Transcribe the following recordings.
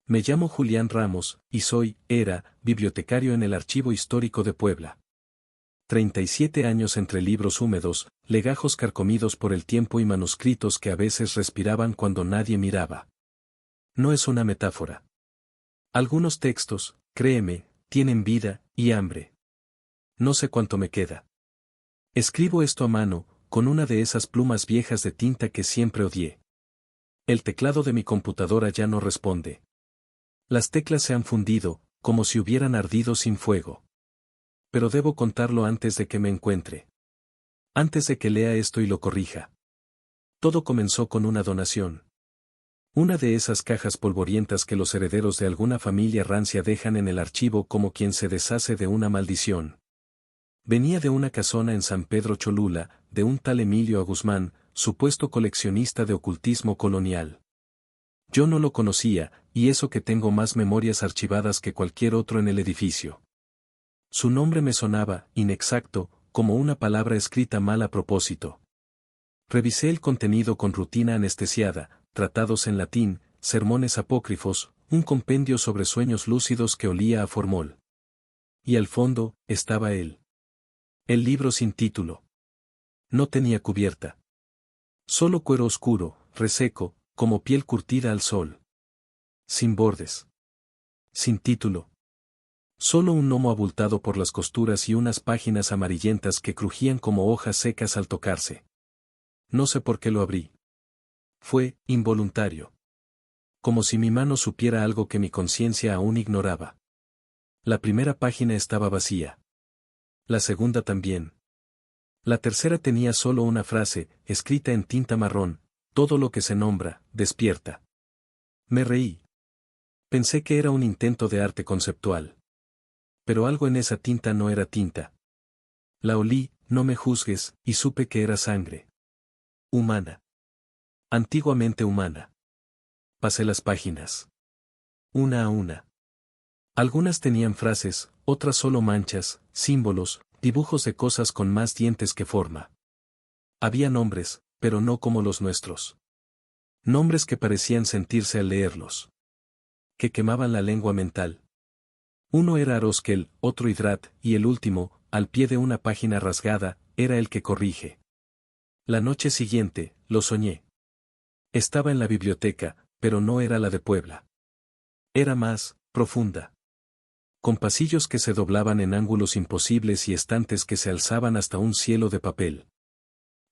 Me llamo Julián Ramos, y era, bibliotecario en el Archivo Histórico de Puebla. 37 años entre libros húmedos, legajos carcomidos por el tiempo y manuscritos que a veces respiraban cuando nadie miraba. No es una metáfora. Algunos textos, créeme, tienen vida y hambre. No sé cuánto me queda. Escribo esto a mano, con una de esas plumas viejas de tinta que siempre odié. El teclado de mi computadora ya no responde. Las teclas se han fundido, como si hubieran ardido sin fuego. Pero debo contarlo antes de que me encuentre. Antes de que lea esto y lo corrija. Todo comenzó con una donación. Una de esas cajas polvorientas que los herederos de alguna familia rancia dejan en el archivo como quien se deshace de una maldición. Venía de una casona en San Pedro Cholula, de un tal Emilio Guzmán, supuesto coleccionista de ocultismo colonial. Yo no lo conocía, y eso que tengo más memorias archivadas que cualquier otro en el edificio. Su nombre me sonaba, inexacto, como una palabra escrita mal a propósito. Revisé el contenido con rutina anestesiada, tratados en latín, sermones apócrifos, un compendio sobre sueños lúcidos que olía a formol. Y al fondo, estaba él. El libro sin título. No tenía cubierta. Solo cuero oscuro, reseco, como piel curtida al sol. Sin bordes. Sin título. Solo un gnomo abultado por las costuras y unas páginas amarillentas que crujían como hojas secas al tocarse. No sé por qué lo abrí. Fue involuntario. Como si mi mano supiera algo que mi conciencia aún ignoraba. La primera página estaba vacía. La segunda también. La tercera tenía solo una frase, escrita en tinta marrón: todo lo que se nombra, despierta. Me reí. Pensé que era un intento de arte conceptual. Pero algo en esa tinta no era tinta. La olí, no me juzgues, y supe que era sangre. Humana. Antiguamente humana. Pasé las páginas. Una a una. Algunas tenían frases, otras solo manchas, símbolos, dibujos de cosas con más dientes que forma. Había nombres, pero no como los nuestros. Nombres que parecían sentirse al leerlos. Que quemaban la lengua mental. Uno era Aroskel, otro Hidrat, y el último, al pie de una página rasgada, era el que corrige. La noche siguiente, lo soñé. Estaba en la biblioteca, pero no era la de Puebla. Era más profunda. Con pasillos que se doblaban en ángulos imposibles y estantes que se alzaban hasta un cielo de papel.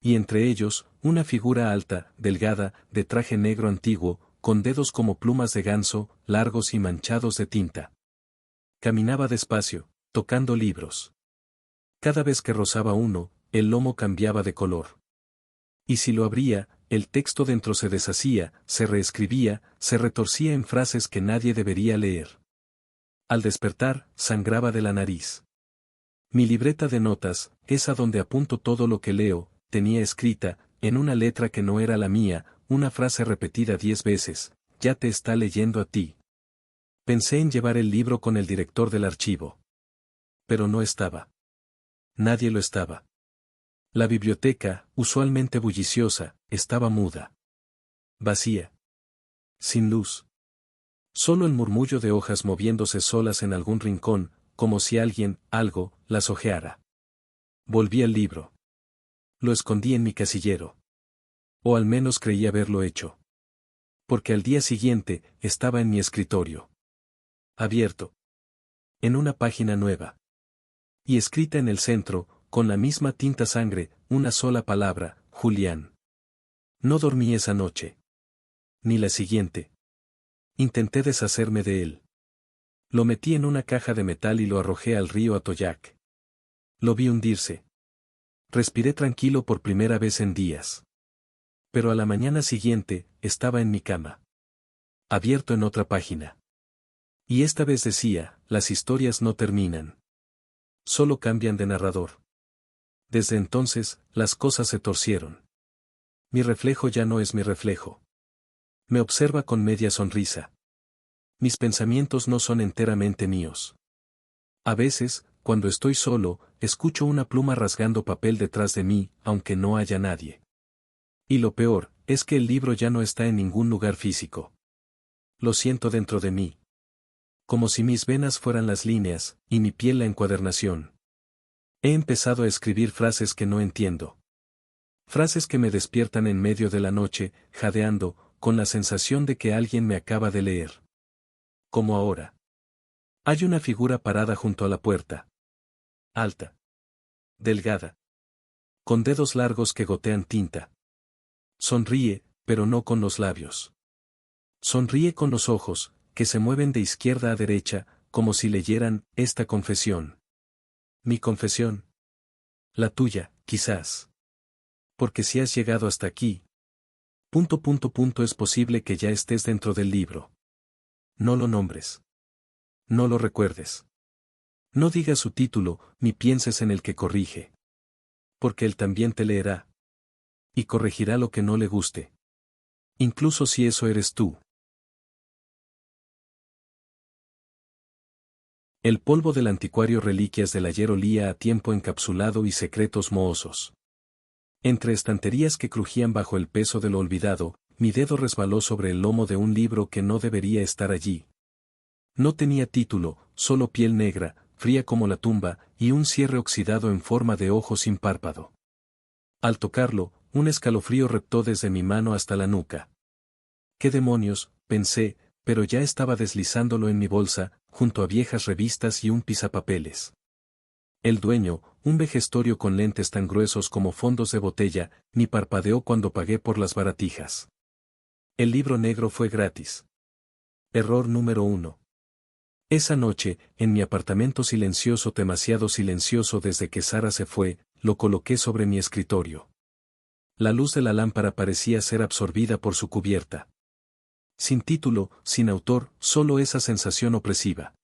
Y entre ellos, una figura alta, delgada, de traje negro antiguo, con dedos como plumas de ganso, largos y manchados de tinta. Caminaba despacio, tocando libros. Cada vez que rozaba uno, el lomo cambiaba de color. Y si lo abría, el texto dentro se deshacía, se reescribía, se retorcía en frases que nadie debería leer. Al despertar, sangraba de la nariz. Mi libreta de notas, esa donde apunto todo lo que leo, tenía escrita, en una letra que no era la mía, una frase repetida 10 veces: ya te está leyendo a ti. Pensé en llevar el libro con el director del archivo. Pero no estaba. Nadie lo estaba. La biblioteca, usualmente bulliciosa, estaba muda. Vacía. Sin luz. Solo el murmullo de hojas moviéndose solas en algún rincón, como si alguien, algo, las hojeara. Volví al libro. Lo escondí en mi casillero. O al menos creí haberlo hecho. Porque al día siguiente, estaba en mi escritorio. Abierto. En una página nueva. Y escrita en el centro, con la misma tinta sangre, una sola palabra: Julián. No dormí esa noche. Ni la siguiente. Intenté deshacerme de él. Lo metí en una caja de metal y lo arrojé al río Atoyac. Lo vi hundirse. Respiré tranquilo por primera vez en días. Pero a la mañana siguiente, estaba en mi cama. Abierto en otra página. Y esta vez decía: las historias no terminan. Solo cambian de narrador. Desde entonces, las cosas se torcieron. Mi reflejo ya no es mi reflejo. Me observa con media sonrisa. Mis pensamientos no son enteramente míos. A veces, cuando estoy solo, escucho una pluma rasgando papel detrás de mí, aunque no haya nadie. Y lo peor, es que el libro ya no está en ningún lugar físico. Lo siento dentro de mí. Como si mis venas fueran las líneas, y mi piel la encuadernación. He empezado a escribir frases que no entiendo. Frases que me despiertan en medio de la noche, jadeando, con la sensación de que alguien me acaba de leer. Como ahora. Hay una figura parada junto a la puerta. Alta. Delgada. Con dedos largos que gotean tinta. Sonríe, pero no con los labios. Sonríe con los ojos, que se mueven de izquierda a derecha, como si leyeran esta confesión. Mi confesión. La tuya, quizás. Porque si has llegado hasta aquí. ... es posible que ya estés dentro del libro. No lo nombres. No lo recuerdes. No digas su título, ni pienses en el que corrige. Porque él también te leerá. Y corregirá lo que no le guste. Incluso si eso eres tú. El polvo del anticuario Reliquias del ayer olía a tiempo encapsulado y secretos mohosos. Entre estanterías que crujían bajo el peso de lo olvidado, mi dedo resbaló sobre el lomo de un libro que no debería estar allí. No tenía título, solo piel negra, fría como la tumba, y un cierre oxidado en forma de ojo sin párpado. Al tocarlo, un escalofrío reptó desde mi mano hasta la nuca. ¿Qué demonios?, pensé, pero ya estaba deslizándolo en mi bolsa, junto a viejas revistas y un pisapapeles. El dueño, un vejestorio con lentes tan gruesos como fondos de botella, ni parpadeó cuando pagué por las baratijas. El libro negro fue gratis. Error número 1. Esa noche, en mi apartamento silencioso, demasiado silencioso desde que Sara se fue, lo coloqué sobre mi escritorio. La luz de la lámpara parecía ser absorbida por su cubierta. Sin título, sin autor, solo esa sensación opresiva.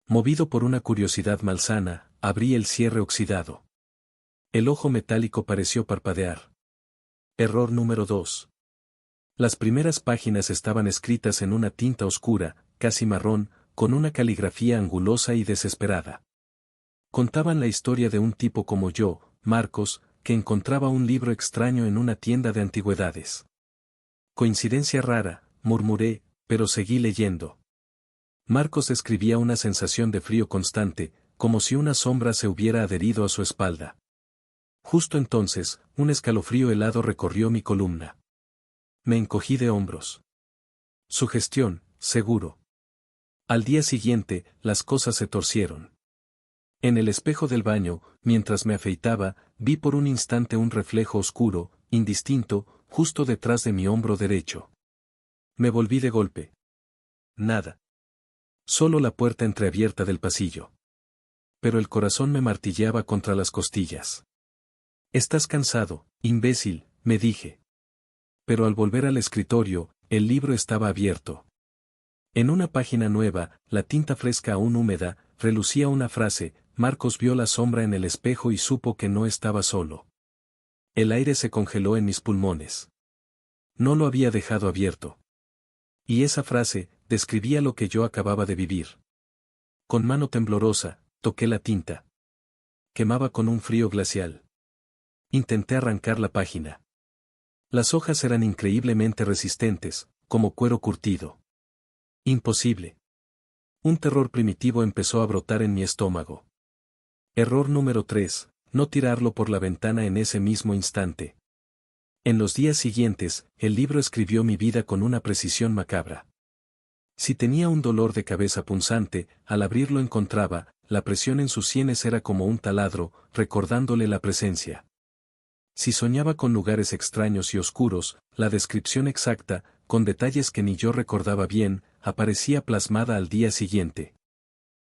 Movido por una curiosidad malsana, abrí el cierre oxidado. El ojo metálico pareció parpadear. Error número 2. Las primeras páginas estaban escritas en una tinta oscura, casi marrón, con una caligrafía angulosa y desesperada. Contaban la historia de un tipo como yo, Marcos, que encontraba un libro extraño en una tienda de antigüedades. Coincidencia rara, murmuré, pero seguí leyendo. Marcos escribía una sensación de frío constante, como si una sombra se hubiera adherido a su espalda. Justo entonces, un escalofrío helado recorrió mi columna. Me encogí de hombros. Sugestión, seguro. Al día siguiente, las cosas se torcieron. En el espejo del baño, mientras me afeitaba, vi por un instante un reflejo oscuro, indistinto, justo detrás de mi hombro derecho. Me volví de golpe. Nada. Solo la puerta entreabierta del pasillo. Pero el corazón me martilleaba contra las costillas. Estás cansado, imbécil, me dije. Pero al volver al escritorio, el libro estaba abierto. En una página nueva, la tinta fresca aún húmeda, relucía una frase: Marcos vio la sombra en el espejo y supo que no estaba solo. El aire se congeló en mis pulmones. No lo había dejado abierto. Y esa frase describía lo que yo acababa de vivir. Con mano temblorosa, toqué la tinta. Quemaba con un frío glacial. Intenté arrancar la página. Las hojas eran increíblemente resistentes, como cuero curtido. Imposible. Un terror primitivo empezó a brotar en mi estómago. Error número 3, no tirarlo por la ventana en ese mismo instante. En los días siguientes, el libro escribió mi vida con una precisión macabra. Si tenía un dolor de cabeza punzante, al abrirlo encontraba, la presión en sus sienes era como un taladro, recordándole la presencia. Si soñaba con lugares extraños y oscuros, la descripción exacta, con detalles que ni yo recordaba bien, aparecía plasmada al día siguiente.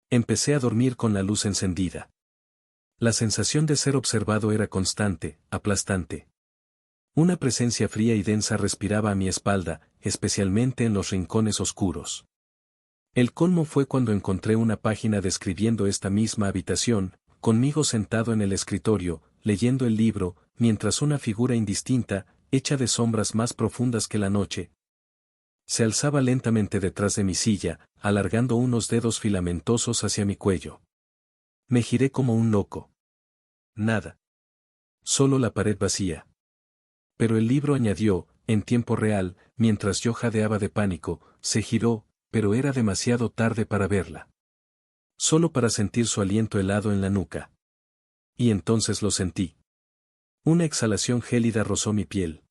Empecé a dormir con la luz encendida. La sensación de ser observado era constante, aplastante. Una presencia fría y densa respiraba a mi espalda, especialmente en los rincones oscuros. El colmo fue cuando encontré una página describiendo esta misma habitación, conmigo sentado en el escritorio, leyendo el libro, mientras una figura indistinta, hecha de sombras más profundas que la noche, se alzaba lentamente detrás de mi silla, alargando unos dedos filamentosos hacia mi cuello. Me giré como un loco. Nada. Solo la pared vacía. Pero el libro añadió, en tiempo real, mientras yo jadeaba de pánico: se giró, pero era demasiado tarde para verla. Solo para sentir su aliento helado en la nuca. Y entonces lo sentí. Una exhalación gélida rozó mi piel.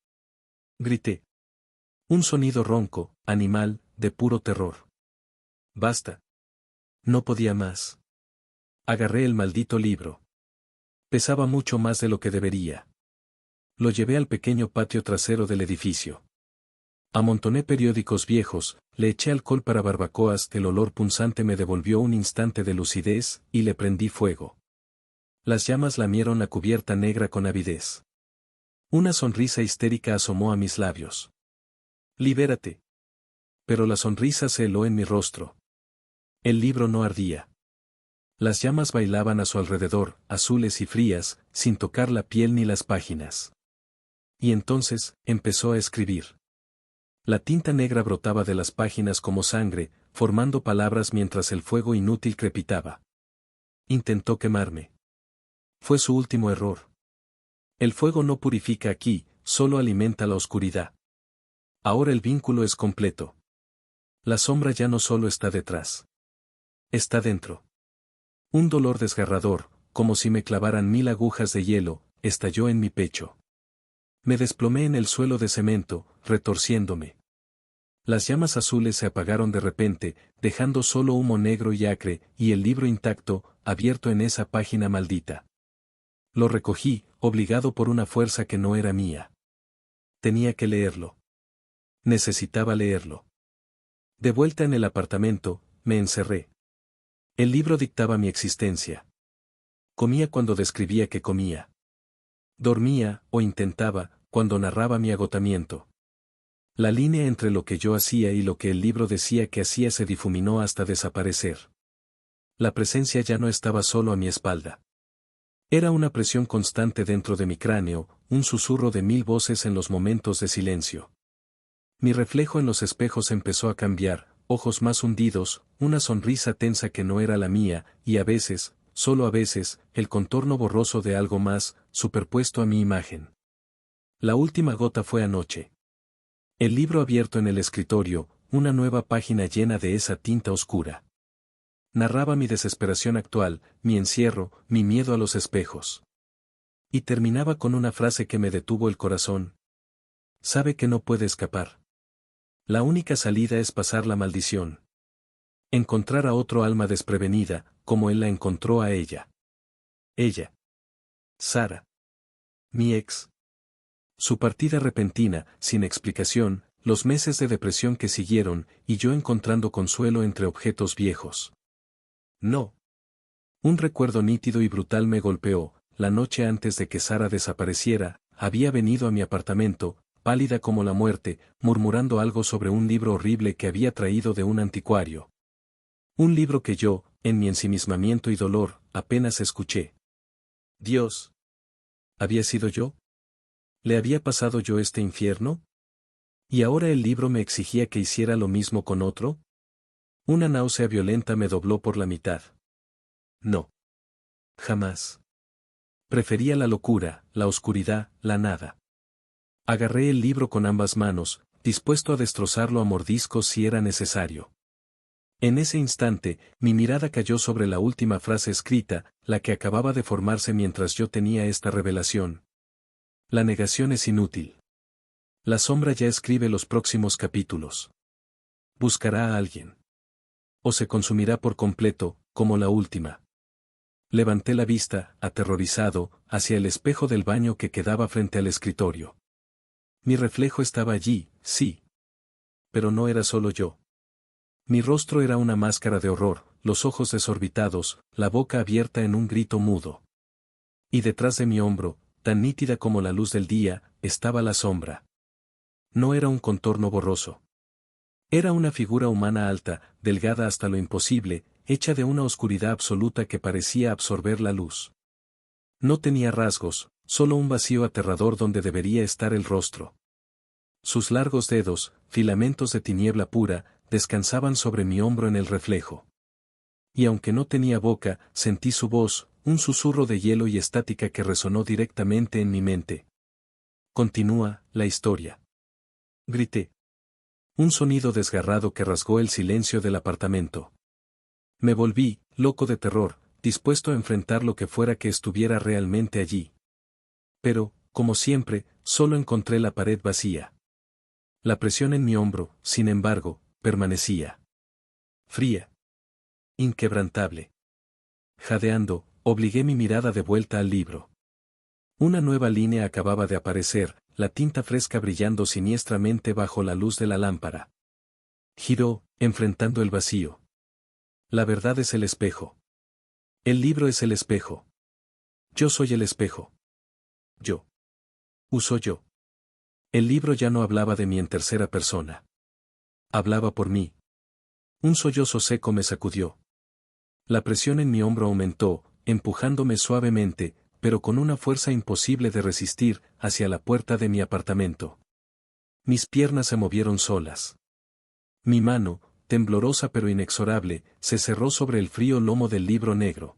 Grité. Un sonido ronco, animal, de puro terror. Basta. No podía más. Agarré el maldito libro. Pesaba mucho más de lo que debería. Lo llevé al pequeño patio trasero del edificio. Amontoné periódicos viejos, le eché alcohol para barbacoas, el olor punzante me devolvió un instante de lucidez, y le prendí fuego. Las llamas lamieron la cubierta negra con avidez. Una sonrisa histérica asomó a mis labios. «Libérate». Pero la sonrisa se heló en mi rostro. El libro no ardía. Las llamas bailaban a su alrededor, azules y frías, sin tocar la piel ni las páginas. Y entonces, empezó a escribir. La tinta negra brotaba de las páginas como sangre, formando palabras mientras el fuego inútil crepitaba. Intentó quemarme. Fue su último error. El fuego no purifica aquí, solo alimenta la oscuridad. Ahora el vínculo es completo. La sombra ya no solo está detrás. Está dentro. Un dolor desgarrador, como si me clavaran 1000 agujas de hielo, estalló en mi pecho. Me desplomé en el suelo de cemento, retorciéndome. Las llamas azules se apagaron de repente, dejando solo humo negro y acre, y el libro intacto, abierto en esa página maldita. Lo recogí, obligado por una fuerza que no era mía. Tenía que leerlo. Necesitaba leerlo. De vuelta en el apartamento, me encerré. El libro dictaba mi existencia. Comía cuando describía que comía. Dormía, o intentaba, cuando narraba mi agotamiento. La línea entre lo que yo hacía y lo que el libro decía que hacía se difuminó hasta desaparecer. La presencia ya no estaba solo a mi espalda. Era una presión constante dentro de mi cráneo, un susurro de 1000 voces en los momentos de silencio. Mi reflejo en los espejos empezó a cambiar, ojos más hundidos, una sonrisa tensa que no era la mía, y a veces, solo a veces, el contorno borroso de algo más, superpuesto a mi imagen. La última gota fue anoche. El libro abierto en el escritorio, una nueva página llena de esa tinta oscura. Narraba mi desesperación actual, mi encierro, mi miedo a los espejos. Y terminaba con una frase que me detuvo el corazón. Sabe que no puede escapar. La única salida es pasar la maldición. Encontrar a otro alma desprevenida, como él la encontró a ella. Ella. Sara. Mi ex. Su partida repentina, sin explicación, los meses de depresión que siguieron, y yo encontrando consuelo entre objetos viejos. No. Un recuerdo nítido y brutal me golpeó. La noche antes de que Sara desapareciera, había venido a mi apartamento, pálida como la muerte, murmurando algo sobre un libro horrible que había traído de un anticuario. Un libro que yo, en mi ensimismamiento y dolor, apenas escuché. Dios. ¿Había sido yo? ¿Le había pasado yo este infierno? ¿Y ahora el libro me exigía que hiciera lo mismo con otro? Una náusea violenta me dobló por la mitad. No. Jamás. Prefería la locura, la oscuridad, la nada. Agarré el libro con ambas manos, dispuesto a destrozarlo a mordiscos si era necesario. En ese instante, mi mirada cayó sobre la última frase escrita, la que acababa de formarse mientras yo tenía esta revelación. La negación es inútil. La sombra ya escribe los próximos capítulos. Buscará a alguien. O se consumirá por completo, como la última. Levanté la vista, aterrorizado, hacia el espejo del baño que quedaba frente al escritorio. Mi reflejo estaba allí, sí. Pero no era solo yo. Mi rostro era una máscara de horror, los ojos desorbitados, la boca abierta en un grito mudo. Y detrás de mi hombro, tan nítida como la luz del día, estaba la sombra. No era un contorno borroso. Era una figura humana alta, delgada hasta lo imposible, hecha de una oscuridad absoluta que parecía absorber la luz. No tenía rasgos, solo un vacío aterrador donde debería estar el rostro. Sus largos dedos, filamentos de tiniebla pura, descansaban sobre mi hombro en el reflejo. Y aunque no tenía boca, sentí su voz, un susurro de hielo y estática que resonó directamente en mi mente. Continúa, la historia. Grité. Un sonido desgarrado que rasgó el silencio del apartamento. Me volví, loco de terror, dispuesto a enfrentar lo que fuera que estuviera realmente allí. Pero, como siempre, solo encontré la pared vacía. La presión en mi hombro, sin embargo, permanecía. Fría. Inquebrantable. Jadeando, obligué mi mirada de vuelta al libro. Una nueva línea acababa de aparecer, la tinta fresca brillando siniestramente bajo la luz de la lámpara. Giró, enfrentando el vacío. La verdad es el espejo. El libro es el espejo. Yo soy el espejo. Yo. Uso yo. El libro ya no hablaba de mí en tercera persona. Hablaba por mí. Un sollozo seco me sacudió. La presión en mi hombro aumentó, empujándome suavemente, pero con una fuerza imposible de resistir, hacia la puerta de mi apartamento. Mis piernas se movieron solas. Mi mano, temblorosa pero inexorable, se cerró sobre el frío lomo del libro negro.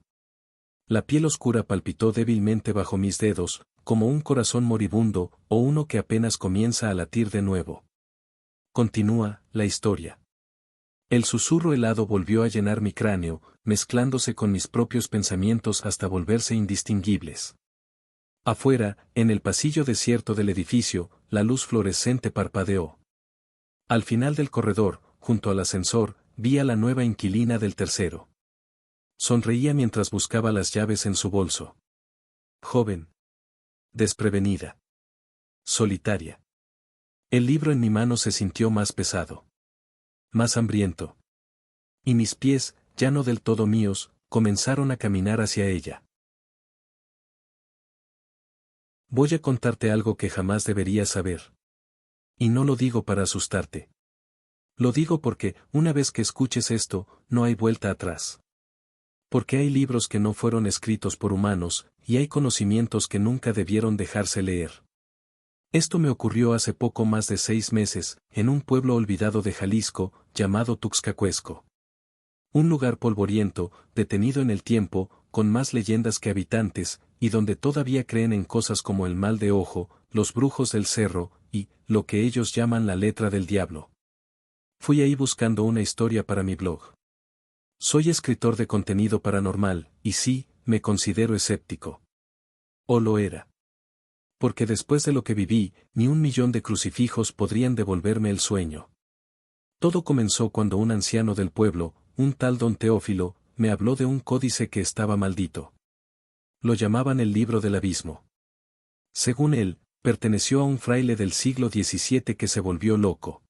La piel oscura palpitó débilmente bajo mis dedos, como un corazón moribundo, o uno que apenas comienza a latir de nuevo. Continúa, la historia. El susurro helado volvió a llenar mi cráneo, mezclándose con mis propios pensamientos hasta volverse indistinguibles. Afuera, en el pasillo desierto del edificio, la luz fluorescente parpadeó. Al final del corredor, junto al ascensor, vi a la nueva inquilina del tercero. Sonreía mientras buscaba las llaves en su bolso. Joven. Desprevenida. Solitaria. El libro en mi mano se sintió más pesado. Más hambriento. Y mis pies, ya no del todo míos, comenzaron a caminar hacia ella. Voy a contarte algo que jamás deberías saber. Y no lo digo para asustarte. Lo digo porque, una vez que escuches esto, no hay vuelta atrás. Porque hay libros que no fueron escritos por humanos, y hay conocimientos que nunca debieron dejarse leer. Esto me ocurrió hace poco más de 6 meses, en un pueblo olvidado de Jalisco, llamado Tuxcacuesco. Un lugar polvoriento, detenido en el tiempo, con más leyendas que habitantes, y donde todavía creen en cosas como el mal de ojo, los brujos del cerro, y, lo que ellos llaman la letra del diablo. Fui ahí buscando una historia para mi blog. Soy escritor de contenido paranormal, y sí, me considero escéptico. O lo era. Porque después de lo que viví, ni 1.000.000 de crucifijos podrían devolverme el sueño. Todo comenzó cuando un anciano del pueblo, un tal don Teófilo, me habló de un códice que estaba maldito. Lo llamaban el libro del abismo. Según él, perteneció a un fraile del siglo XVII que se volvió loco.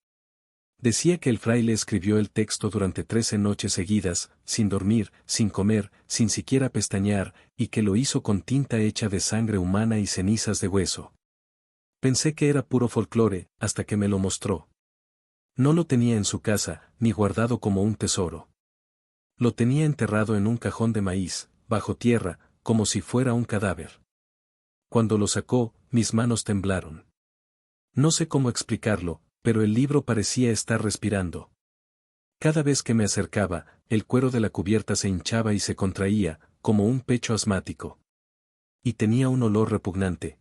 Decía que el fraile escribió el texto durante 13 noches seguidas, sin dormir, sin comer, sin siquiera pestañear, y que lo hizo con tinta hecha de sangre humana y cenizas de hueso. Pensé que era puro folclore, hasta que me lo mostró. No lo tenía en su casa, ni guardado como un tesoro. Lo tenía enterrado en un cajón de maíz, bajo tierra, como si fuera un cadáver. Cuando lo sacó, mis manos temblaron. No sé cómo explicarlo, pero el libro parecía estar respirando. Cada vez que me acercaba, el cuero de la cubierta se hinchaba y se contraía, como un pecho asmático. Y tenía un olor repugnante.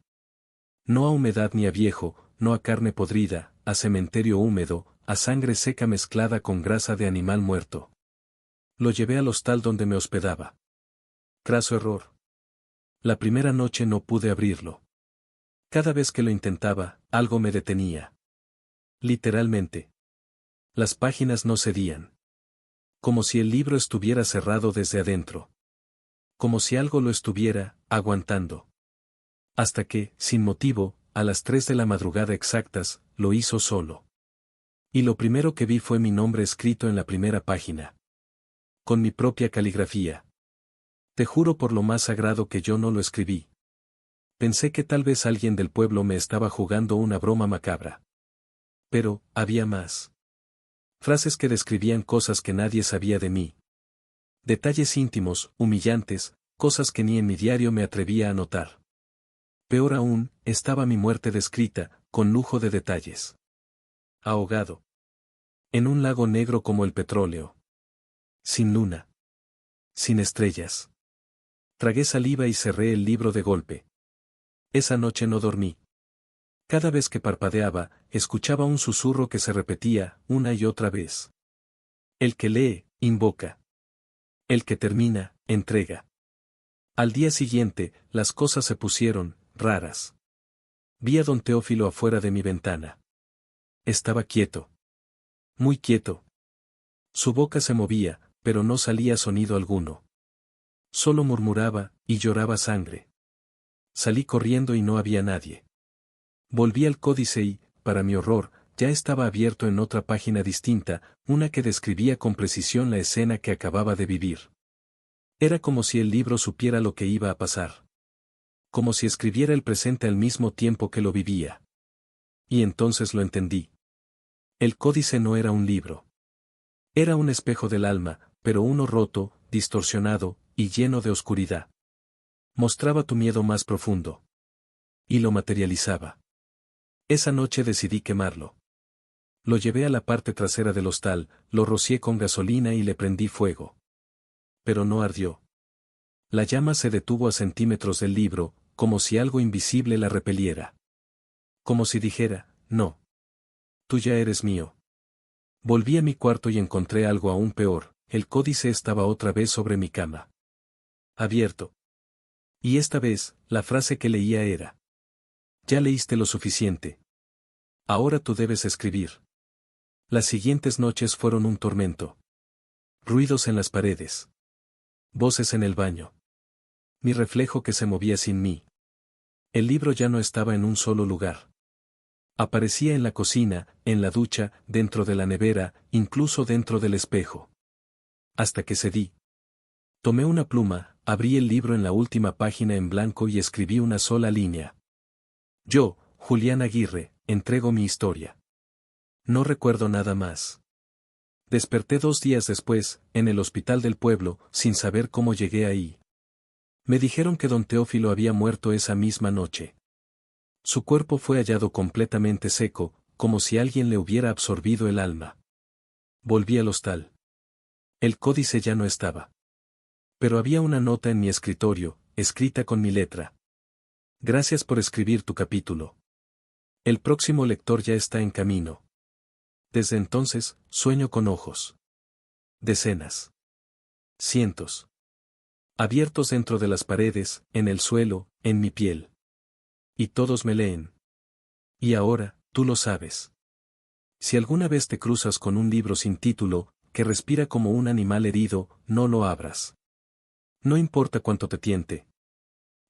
No a humedad ni a viejo, no a carne podrida, a cementerio húmedo, a sangre seca mezclada con grasa de animal muerto. Lo llevé al hostal donde me hospedaba. Craso error. La primera noche no pude abrirlo. Cada vez que lo intentaba, algo me detenía. Literalmente. Las páginas no cedían. Como si el libro estuviera cerrado desde adentro. Como si algo lo estuviera aguantando. Hasta que, sin motivo, a las 3 de la madrugada exactas, lo hizo solo. Y lo primero que vi fue mi nombre escrito en la primera página. Con mi propia caligrafía. Te juro por lo más sagrado que yo no lo escribí. Pensé que tal vez alguien del pueblo me estaba jugando una broma macabra. Pero, había más. Frases que describían cosas que nadie sabía de mí. Detalles íntimos, humillantes, cosas que ni en mi diario me atrevía a notar. Peor aún, estaba mi muerte descrita, con lujo de detalles. Ahogado. En un lago negro como el petróleo. Sin luna. Sin estrellas. Tragué saliva y cerré el libro de golpe. Esa noche no dormí. Cada vez que parpadeaba, escuchaba un susurro que se repetía una y otra vez. El que lee, invoca. El que termina, entrega. Al día siguiente, las cosas se pusieron raras. Vi a don Teófilo afuera de mi ventana. Estaba quieto. Muy quieto. Su boca se movía, pero no salía sonido alguno. Solo murmuraba, y lloraba sangre. Salí corriendo y no había nadie. Volví al códice y, para mi horror, ya estaba abierto en otra página distinta, una que describía con precisión la escena que acababa de vivir. Era como si el libro supiera lo que iba a pasar. Como si escribiera el presente al mismo tiempo que lo vivía. Y entonces lo entendí. El códice no era un libro. Era un espejo del alma, pero uno roto, distorsionado, y lleno de oscuridad. Mostraba tu miedo más profundo. Y lo materializaba. Esa noche decidí quemarlo. Lo llevé a la parte trasera del hostal, lo rocié con gasolina y le prendí fuego. Pero no ardió. La llama se detuvo a centímetros del libro, como si algo invisible la repeliera. Como si dijera, no. Tú ya eres mío. Volví a mi cuarto y encontré algo aún peor, el códice estaba otra vez sobre mi cama. Abierto. Y esta vez, la frase que leía era: ya leíste lo suficiente. Ahora tú debes escribir. Las siguientes noches fueron un tormento. Ruidos en las paredes. Voces en el baño. Mi reflejo que se movía sin mí. El libro ya no estaba en un solo lugar. Aparecía en la cocina, en la ducha, dentro de la nevera, incluso dentro del espejo. Hasta que cedí. Tomé una pluma, abrí el libro en la última página en blanco y escribí una sola línea. Yo, Julián Aguirre, entrego mi historia. No recuerdo nada más. Desperté 2 días después, en el hospital del pueblo, sin saber cómo llegué ahí. Me dijeron que don Teófilo había muerto esa misma noche. Su cuerpo fue hallado completamente seco, como si alguien le hubiera absorbido el alma. Volví al hostal. El códice ya no estaba. Pero había una nota en mi escritorio, escrita con mi letra. Gracias por escribir tu capítulo. El próximo lector ya está en camino. Desde entonces, sueño con ojos. Decenas. Cientos. Abiertos dentro de las paredes, en el suelo, en mi piel. Y todos me leen. Y ahora, tú lo sabes. Si alguna vez te cruzas con un libro sin título, que respira como un animal herido, no lo abras. No importa cuánto te tiente.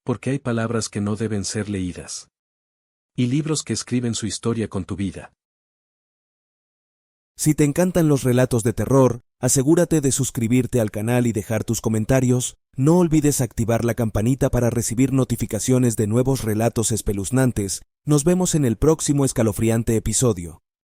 Porque hay palabras que no deben ser leídas. Y libros que escriben su historia con tu vida. Si te encantan los relatos de terror, asegúrate de suscribirte al canal y dejar tus comentarios. No olvides activar la campanita para recibir notificaciones de nuevos relatos espeluznantes. Nos vemos en el próximo escalofriante episodio.